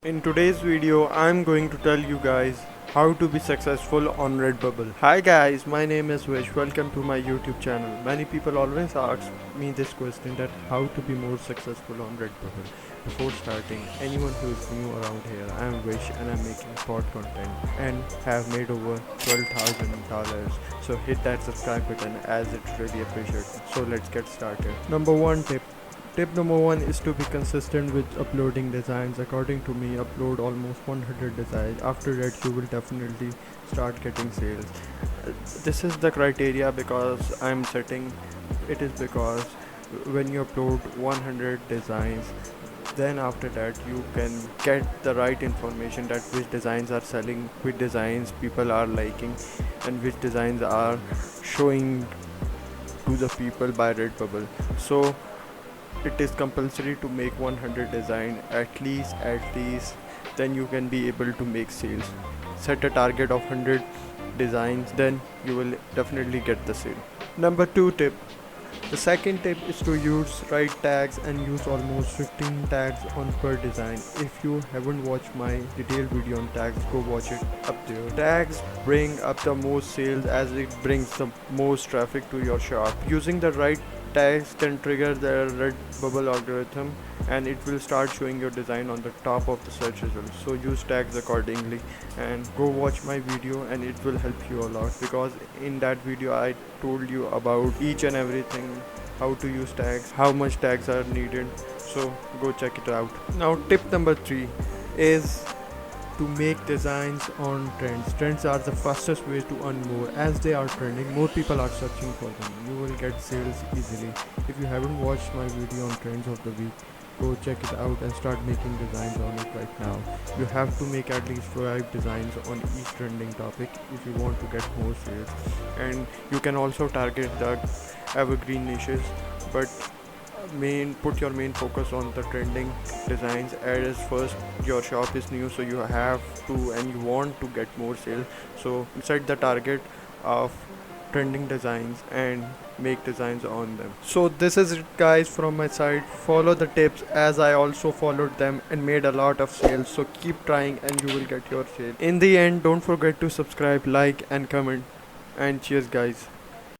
In today's video, I'm going to tell you guys how to be successful on Redbubble. Hi guys, my name is Vish. Welcome to my YouTube channel. Many people always ask me this question that how to be more successful on Redbubble. Before starting, anyone who is new around here, I am Vish and I'm making sport content and have made over $12,000. So hit that subscribe button as it's really appreciated. So let's get started. Number one tip. Tip number one is to be consistent with uploading designs. According to me, upload almost 100 designs. After that, you will definitely start getting sales. This is the criteria because I'm setting it is because when you upload 100 designs, then after that you can get the right information that which designs are selling, which designs people are liking, and which designs are showing to the people by Redbubble. So it is compulsory to make 100 design at least, then you can be able to make sales. Set a target of 100 designs, then you will definitely get the sale. Number 2 tip. The second tip is to use right tags and use almost 15 tags on per design. If you haven't watched my detailed video on tags, go watch it up there. Tags bring up the most sales as it brings the most traffic to your shop. Using the right tags can trigger the Redbubble algorithm and it will start showing your design on the top of the search results. So use tags accordingly and go watch my video and it will help you a lot, because in that video I told you about each and everything, how to use tags, how much tags are needed. So go check it out. Now tip number 3 is to make designs on trends. Trends are the fastest way to earn more. As they are trending, more people are searching for them. You will get sales easily. If you haven't watched my video on trends of the week, go check it out and start making designs on it right now. You have to make at least 5 designs on each trending topic if you want to get more sales. And you can also target the evergreen niches, but put your main focus on the trending designs, as first your shop is new, so you have to and you want to get more sales. So set the target of trending designs and make designs on them. So this is it guys from my side. Follow the tips as I also followed them and made a lot of sales. So keep trying and you will get your sale. In the end, don't forget to subscribe, like and comment, and cheers guys.